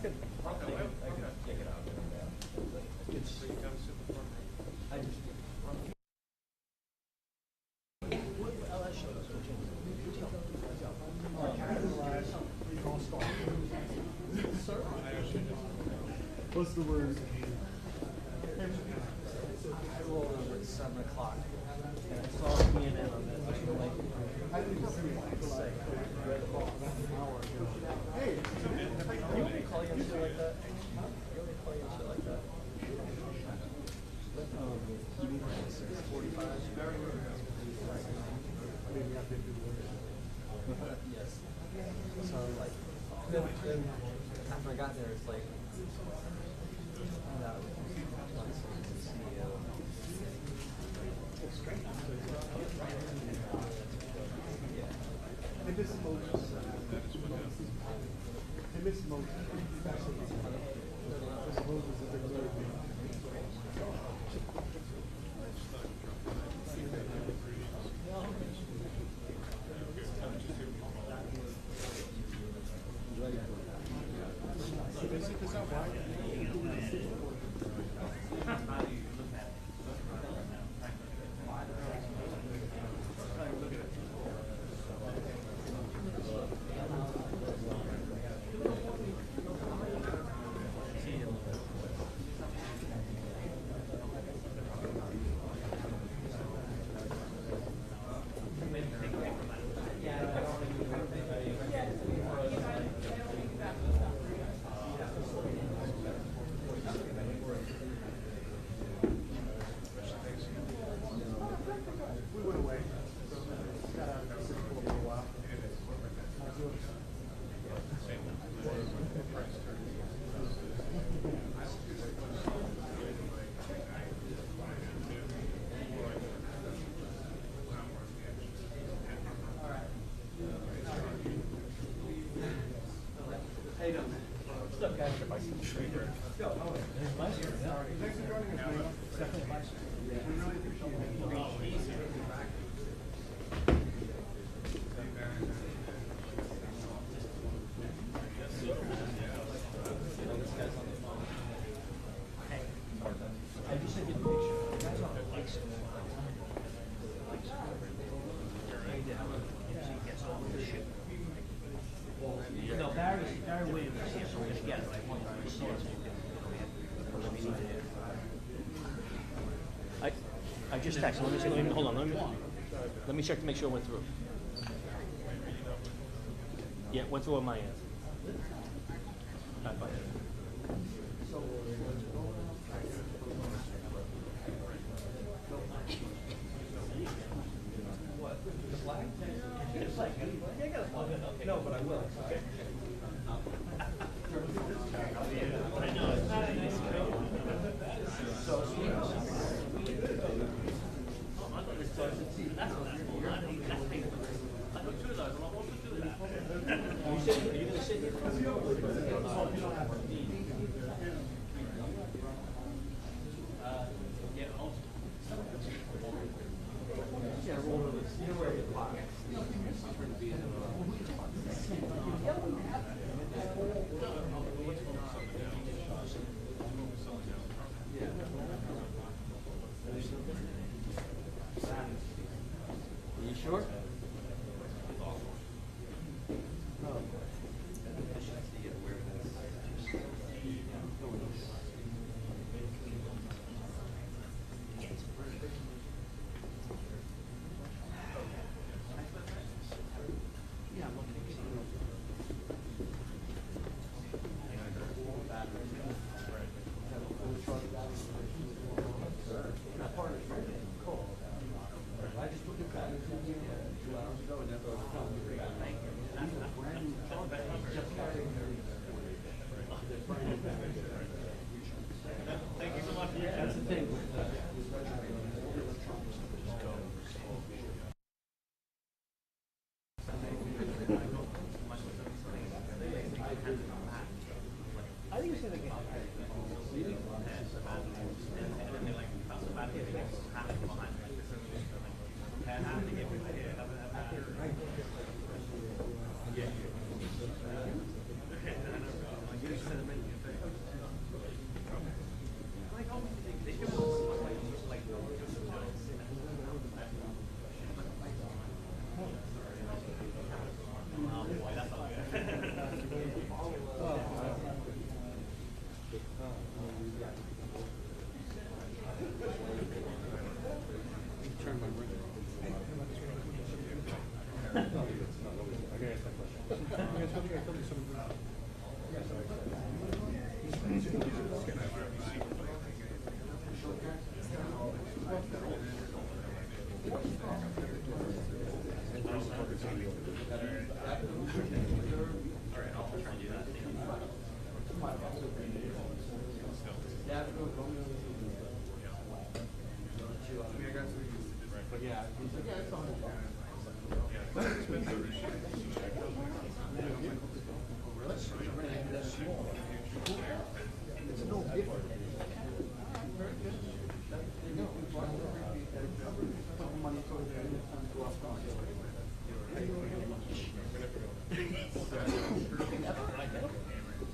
could check it out. It's, I just. What's the word? I rolled over at 7 o'clock and I saw CNN on that. I didn't see it. It's like Red Cross an hour ago. Hey, You want me to call you on shit like that? You want me to call you on shit like that? You need like 6:45? maybe I did do work. Yes. So like, then after I got there, it's like, found out Thompson, the CEO. It's strange. Yeah. They miss Moses. They miss Moses. Moses is a good thing. We went away. Got out of Mexico for a little while. How you doing? What's up, guys? Thanks for joining us, man. We really appreciate it. I just sent you the picture. The guy's on the lights. She gets all the shit. No, Barry Williams is here, so we're gonna get it. Like, one time we saw it. I just texted. Let me see. Hold on. Let me check to make sure it went through. Yeah, it went through on my end. All right, bye. No, but I will. Okay. Are you sure? That's the thing. I think it's gonna get.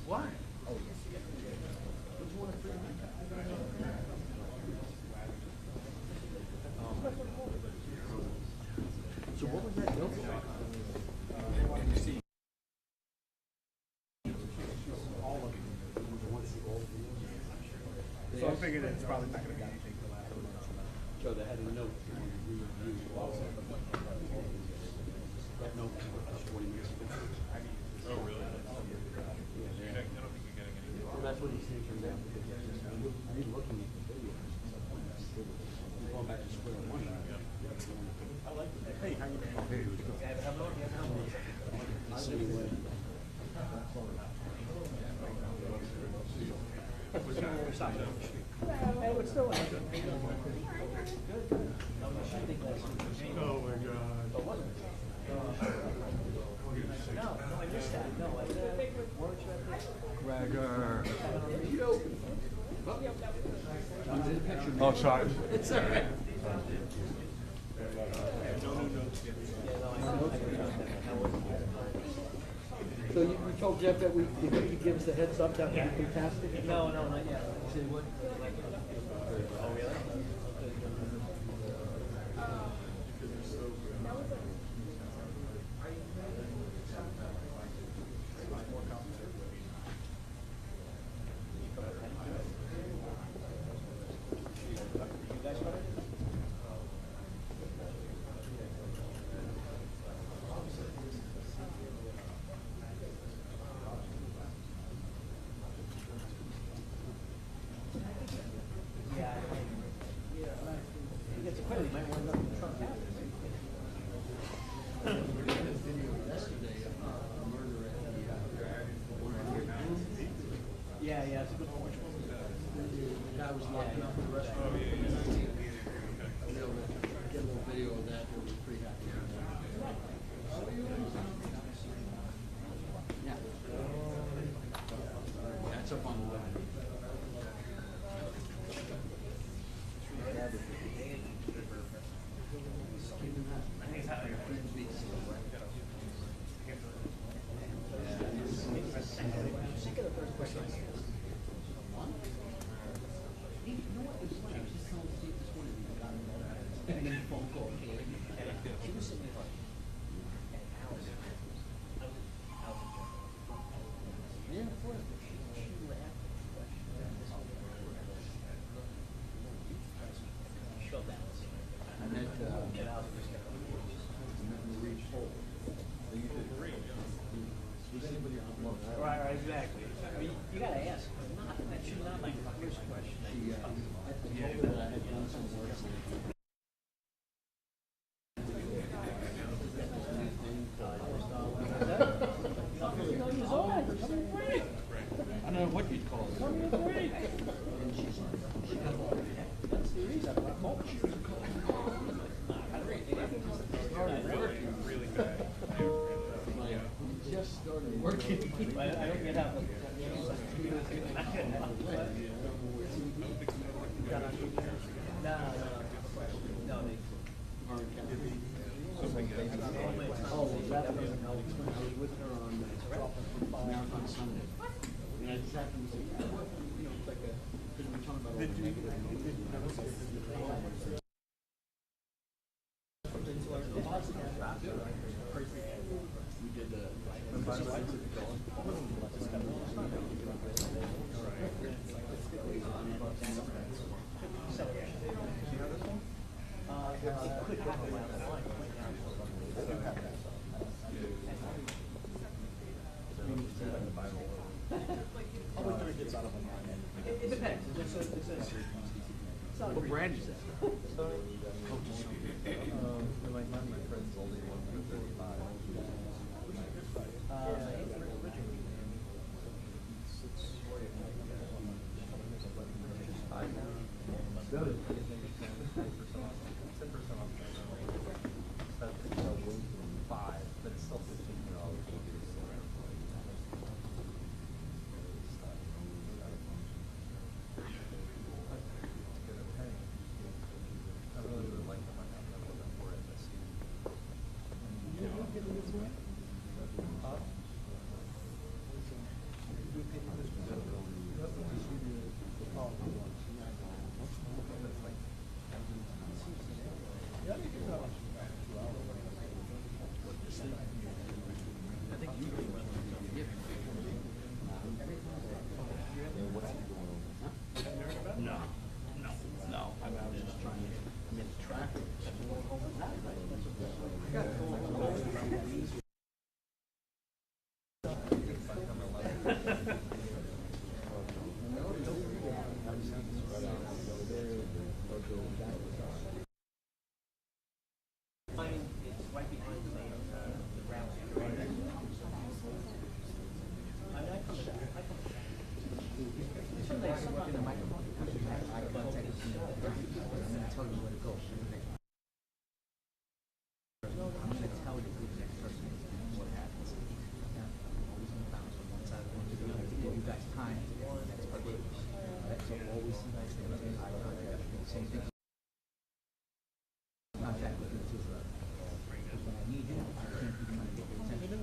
Why? So what was that built for? All of it. So I'm thinking it's probably not going to get anything till after. So they had a note they wanted to review also. That note was 40 minutes ago. Oh, really? I don't think you're getting any. Well, that's what he's thinking now. Because I've been looking at the videos. We're going back to square one. I like it. Hey, how you doing? Oh, hey, let's go. Hey, what's still good? Oh my God. Oh, wasn't it? No, I missed that. No, I Gregor. Oh, sorry. it's all right. So you told Jeff that we could give us a heads up that would be fantastic? No, not yet. He said, what? Oh, really? Yeah, it's a good point. The guy was locking up the restaurant. Be able to get a little video of that, we'll be pretty happy. Yeah. That's up on the web. Right, exactly. You gotta ask. That should not like the first question. I told her that I had done some work. I don't know what you'd call it. And she got all that's the reason I called you. Really bad. Just started working. I don't get how. No, they. Oh, that was I was with her on Marathon Sunday. And just happened to say, yeah, what, you know, it's like a, because we're talking about all the negative and all the we did the it depends. What brand is that? My friend's only one for 35. Good. 10% off. 5, but it's still $15. I really would like them. I have them for it this year. I think you No. I was just trying to make traffic. Same thing. Contact with you too. Because when I need you, I can't be trying to get your attention.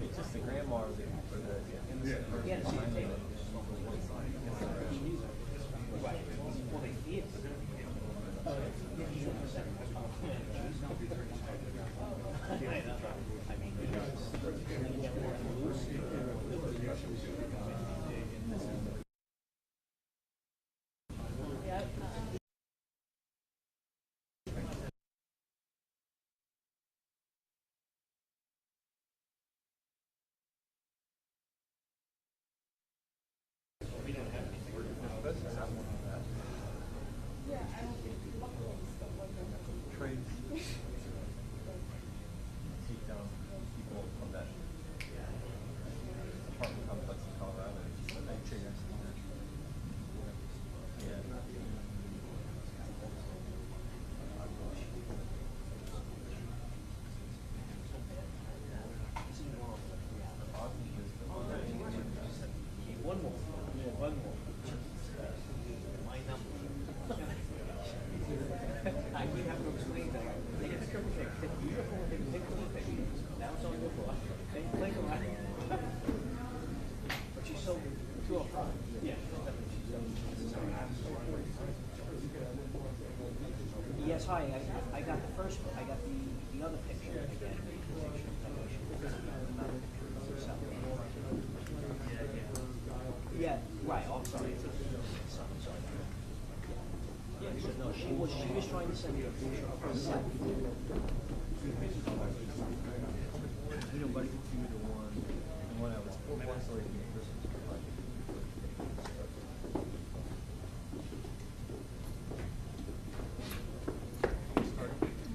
It's just the grandma for the innocent person behind it. So, 205. Yeah. Yes, hi, I got the first, I got the other picture again. Yeah, right, oh, I'm sorry. Sorry. Yeah, so no, she was trying to send me a picture of herself. You know, buddy, you the one I was. One story from the Christmas.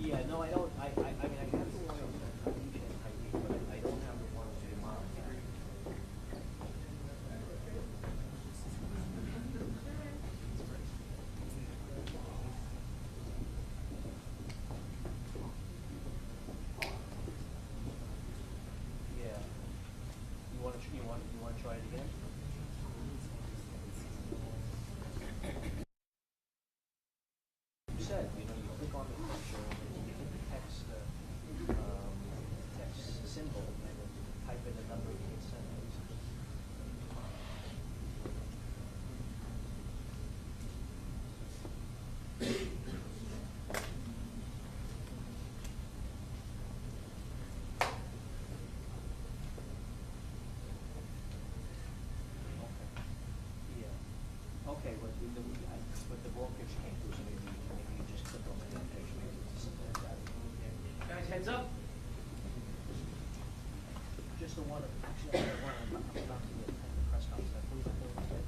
Yeah, no, I don't, I mean, I have the one of Khadija and Heidi, but I don't have the one of Jamal. Yeah. You want to try it again? You said, you click on the picture, and you hit the text symbol, and then type in the number you can send. Yeah. Okay, but the brokerage can't do, so maybe you just click on the picture, something like that. Guys, heads up. Just the one, actually, I want to the press conference, I believe that was it.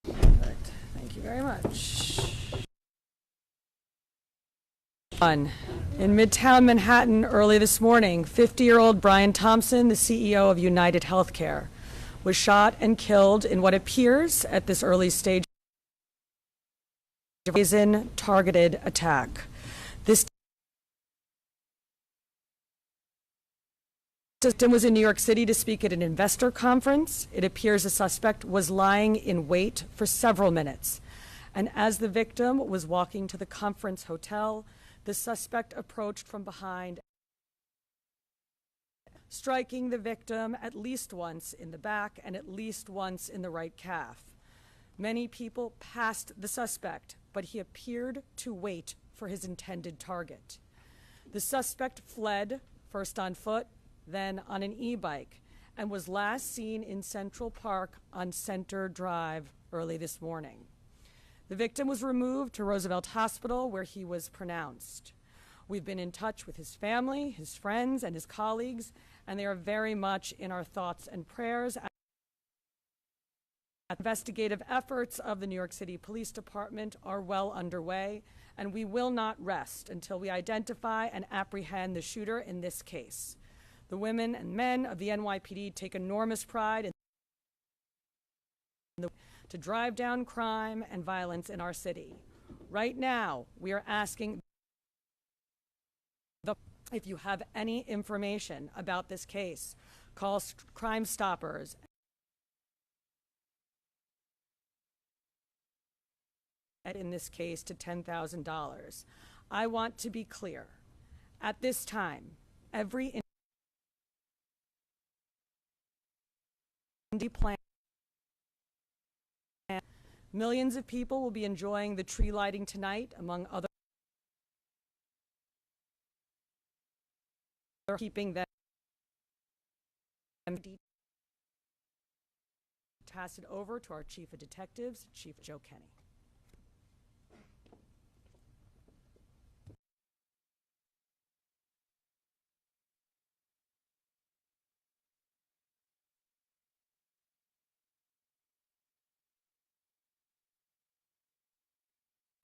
Perfect. Thank you very much. In Midtown Manhattan early this morning, 50-year-old Brian Thompson, the CEO of UnitedHealthcare, was shot and killed in what appears at this early stage of a targeted attack. This Thompson was in New York City to speak at an investor conference. It appears the suspect was lying in wait for several minutes. And as the victim was walking to the conference hotel, the suspect approached from behind, striking the victim at least once in the back and at least once in the right calf. Many people passed the suspect, but he appeared to wait for his intended target. The suspect fled, first on foot, then on an e-bike, and was last seen in Central Park on Center Drive early this morning. The victim was removed to Roosevelt Hospital, where he was pronounced. We've been in touch with his family, his friends, and his colleagues, and they are very much in our thoughts and prayers. Investigative efforts of the New York City Police Department are well underway, and we will not rest until we identify and apprehend the shooter in this case. The women and men of the NYPD take enormous pride in to drive down crime and violence in our city. Right now, we are asking if you have any information about this case, call Crime Stoppers in this case to $10,000. I want to be clear. At this time, every plan. Millions of people will be enjoying the tree lighting tonight, among other keeping them pass it over to our Chief of Detectives, Chief Joe Kenny.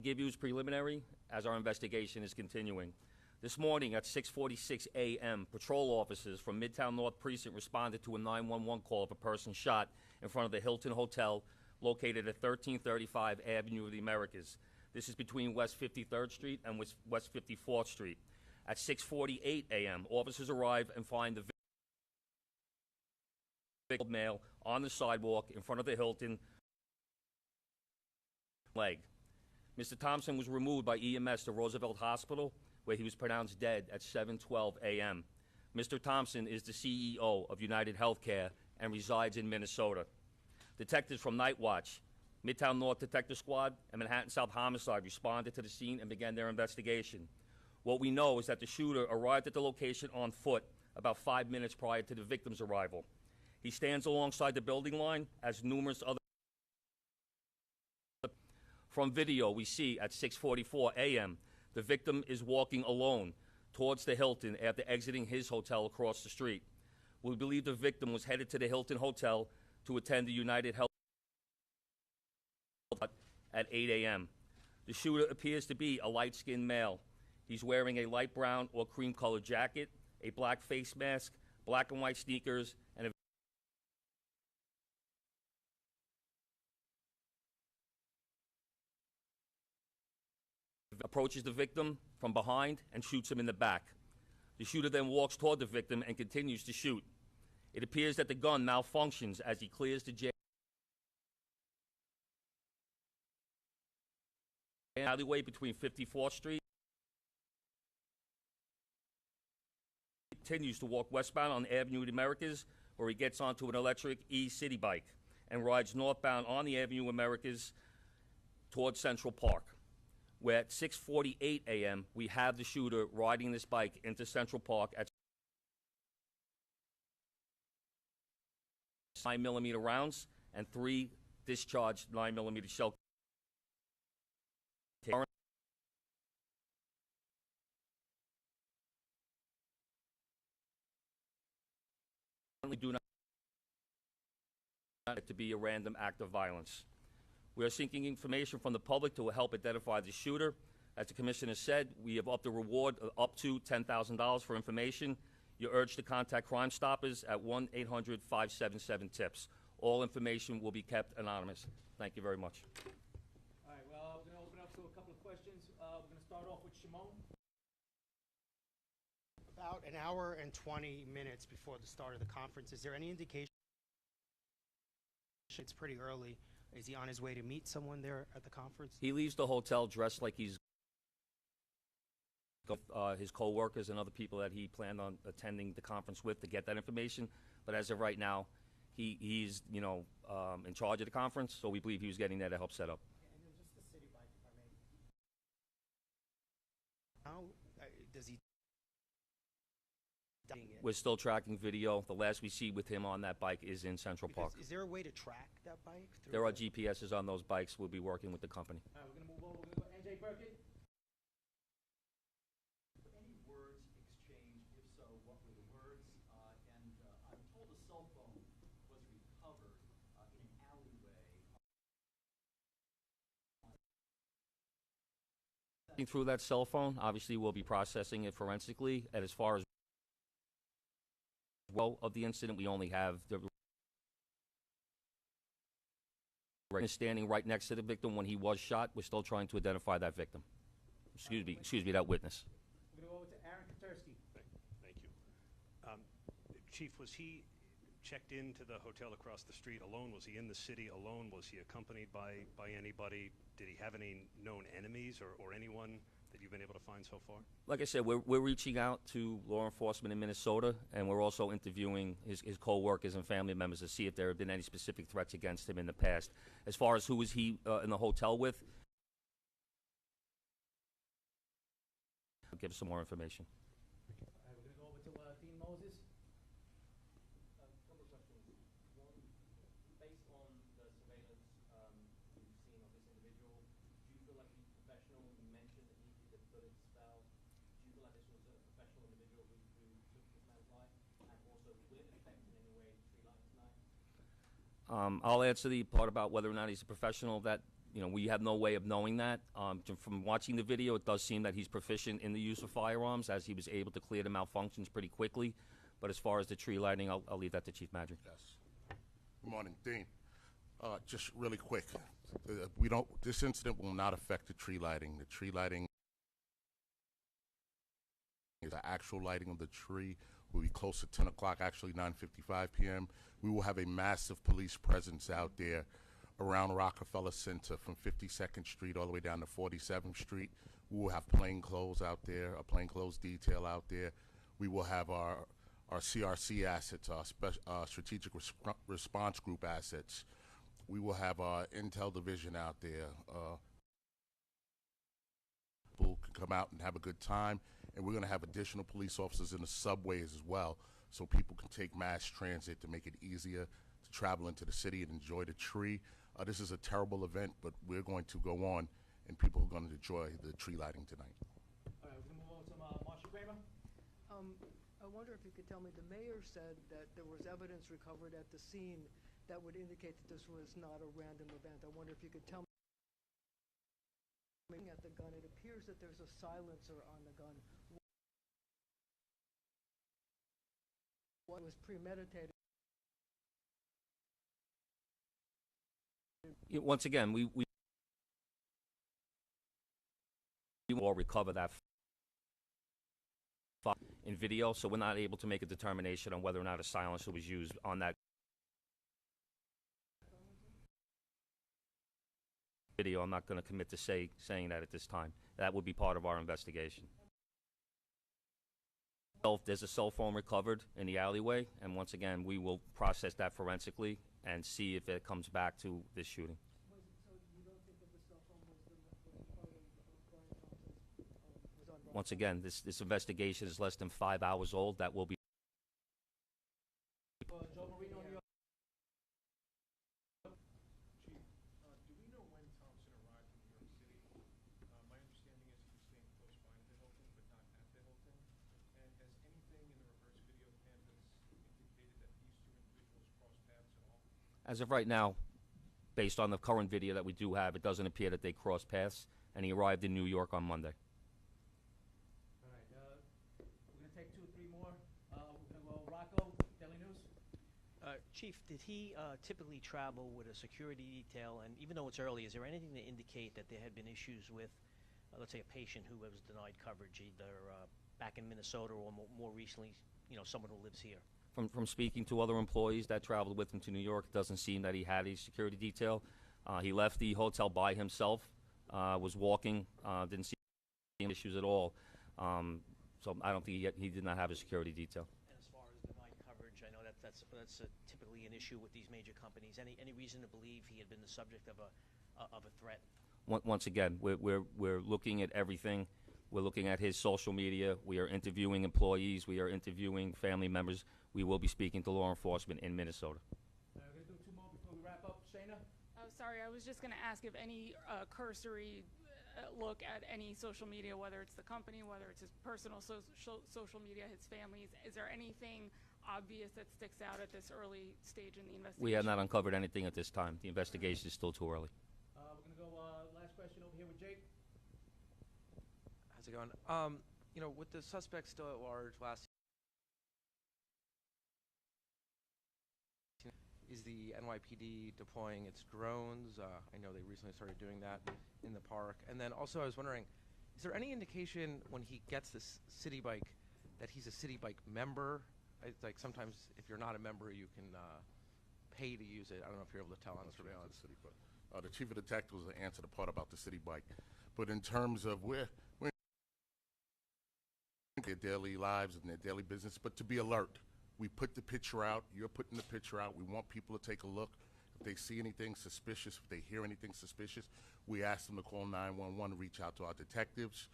Give you is preliminary as our investigation is continuing. This morning at 6:46 a.m., patrol officers from Midtown North Precinct responded to a 911 call of a person shot in front of the Hilton Hotel located at 1335 Avenue of the Americas. This is between West 53rd Street and West 54th Street. At 6:48 a.m., officers arrive and find the victim male on the sidewalk in front of the Hilton leg. Mr. Thompson was removed by EMS to Roosevelt Hospital, where he was pronounced dead at 7:12 a.m. Mr. Thompson is the CEO of UnitedHealthcare and resides in Minnesota. Detectives from Night Watch, Midtown North Detective Squad, and Manhattan South Homicide responded to the scene and began their investigation. What we know is that the shooter arrived at the location on foot about 5 minutes prior to the victim's arrival. He stands alongside the building line as numerous other. From video, we see at 6:44 a.m., the victim is walking alone towards the Hilton after exiting his hotel across the street. We believe the victim was headed to the Hilton Hotel to attend the UnitedHealthcare at 8 a.m. The shooter appears to be a light-skinned male. He's wearing a light brown or cream-colored jacket, a black face mask, black and white sneakers, and a approaches the victim from behind and shoots him in the back. The shooter then walks toward the victim and continues to shoot. It appears that the gun malfunctions as he clears the alleyway between 54th Street. He continues to walk westbound on Avenue of the Americas, where he gets onto an electric E-City bike and rides northbound on the Avenue of Americas towards Central Park, where at 6:48 a.m., we have the shooter riding this bike into Central Park at 9mm rounds and 3 discharged 9mm shell. Do not to be a random act of violence. We are seeking information from the public to help identify the shooter. As the Commissioner said, we have upped the reward up to $10,000 for information. You're urged to contact Crime Stoppers at 1-800-577-TIPS. All information will be kept anonymous. Thank you very much. All right, well, we're going to open up to a couple of questions. We're going to start off with Shimon. About an hour and 20 minutes before the start of the conference, is there any indication it's pretty early? Is he on his way to meet someone there at the conference? He leaves the hotel dressed like he's his co-workers and other people that he planned on attending the conference with to get that information. But as of right now, he's in charge of the conference, so we believe he was getting there to help set up. And then just the city bike, if I may. How does he? We're still tracking video. The last we see with him on that bike is in Central Park. Is there a way to track that bike? There are GPSs on those bikes. We'll be working with the company. All right, we're going to move on. We're going to go NJ Burkett. Any words exchanged? If so, what were the words? And I'm told a cell phone was recovered in an alleyway. Through that cell phone, obviously we'll be processing it forensically. And as far as of the incident, we only have the standing right next to the victim when he was shot. We're still trying to identify that victim. Excuse me, that witness. We're going to go over to Aaron Katursky. Thank you. Chief, was he checked into the hotel across the street alone? Was he in the city alone? Was he accompanied by anybody? Did he have any known enemies or anyone that you've been able to find so far? Like I said, we're reaching out to law enforcement in Minnesota, and we're also interviewing his co-workers and family members to see if there have been any specific threats against him in the past. As far as who was he in the hotel with, I'll give us some more information. All right, we're going to go over to Dean Moses. A couple of questions. One, based on the surveillance you've seen of this individual, do you feel like he's professional? You mentioned that he did a bullet spell. Do you feel like this was a professional individual who took this man's life? And also, will it affect in any way the tree light tonight? I'll answer the part about whether or not he's a professional. That You know, we have no way of knowing that. From watching the video, it does seem that he's proficient in the use of firearms, as he was able to clear the malfunctions pretty quickly. But as far as the tree lighting, I'll leave that to Chief Madry. Yes. Good morning, Dean. Just really quick, this incident will not affect the tree lighting. The tree lighting is the actual lighting of the tree. Will be close to 10 o'clock, actually 9:55 p.m. We will have a massive police presence out there around Rockefeller Center from 52nd Street all the way down to 47th Street. We will have plainclothes out there, a plainclothes detail out there. We will have our CRC assets, our strategic response group assets. We will have our intel division out there. People can come out and have a good time, and we're going to have additional police officers in the subways as well, so people can take mass transit to make it easier to travel into the city and enjoy the tree. This is a terrible event, but we're going to go on, and people are going to enjoy the tree lighting tonight. All right, we're gonna move on to Marshall Kramer. I wonder if you could tell me, the mayor said that there was evidence recovered at the scene that would indicate that this was not a random event. I wonder if you could tell me, looking at the gun, it appears that there's a silencer on the gun. What was premeditated? Once again, we will recover that in video, so we're not able to make a determination on whether or not a silencer was used on that video. I'm not going to commit to saying that at this time. That would be part of our investigation. There's a cell phone recovered in the alleyway, and once again, we will process that forensically and see if it comes back to this shooting. So you don't think that the cell phone was part of Brian Thompson's, was on Brian? Once again, this investigation is less than 5 hours old. That will be. Joe Marino, New York. Chief, do we know when Thompson arrived in New York City? My understanding is he was staying close by to the Hilton, but not at the Hilton. And has anything in the reverse video canvas indicated that these two individuals crossed paths at all? As of right now, based on the current video that we do have, it doesn't appear that they crossed paths, and he arrived in New York on Monday. All right, we're gonna take 2 or 3 more. We're gonna go Rocco, Daily News. Chief, did he typically travel with a security detail? And even though it's early, is there anything to indicate that there had been issues with, let's say, a patient who was denied coverage, either back in Minnesota or more recently, someone who lives here? From speaking to other employees that traveled with him to New York, it doesn't seem that he had a security detail. He left the hotel by himself, was walking, didn't see any issues at all. So I don't think he did not have a security detail. And as far as denied coverage, I know that's typically an issue with these major companies. Any reason to believe he had been the subject of a threat? Once again, we're looking at everything. We're looking at his social media. We are interviewing employees. We are interviewing family members. We will be speaking to law enforcement in Minnesota. We're gonna do 2 more before we wrap up. Shayna? Oh, sorry, I was just going to ask if any cursory look at any social media, whether it's the company, whether it's his personal social media, his family's, is there anything obvious that sticks out at this early stage in the investigation? We have not uncovered anything at this time. The investigation is still too early. We're going to go last question over here with Jake. How's it going? With the suspect still at large, is the NYPD deploying its drones? I know they recently started doing that in the park. And then also I was wondering, is there any indication when he gets this city bike that he's a city bike member? It's like sometimes if you're not a member, you can pay to use it. I don't know if you're able to tell on surveillance. The chief of detectives will answer the part about the city bike. But in terms of we're in their daily lives and their daily business, but to be alert. We put the picture out. You're putting the picture out. We want people to take a look. If they see anything suspicious, if they hear anything suspicious, we ask them to call 911, reach out to our detectives.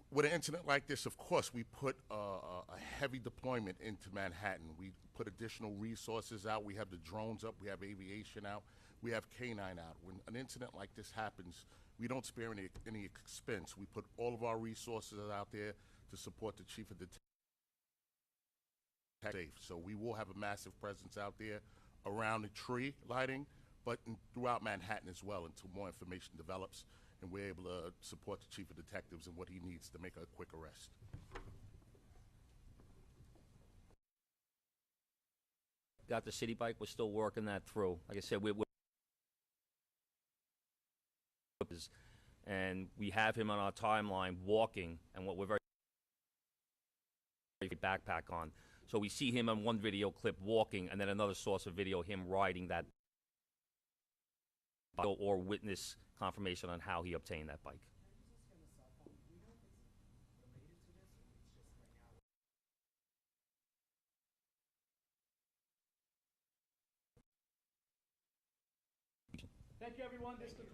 With an incident like this, of course, we put a heavy deployment into Manhattan. We put additional resources out. We have the drones up. We have aviation out. We have K-9 out. When an incident like this happens, we don't spare any expense. We put all of our resources out there to support the chief of detectives. Safe. So we will have a massive presence out there around the tree lighting, but throughout Manhattan as well until more information develops and we're able to support the chief of detectives in what he needs to make a quick arrest. Got the city bike. We're still working that through. Like I said, and we have him on our timeline walking, and what we're very backpack on. So we see him on one video clip walking, and then another source of video him riding that bike, or witness confirmation on how he obtained that bike. Thank you, everyone. This concludes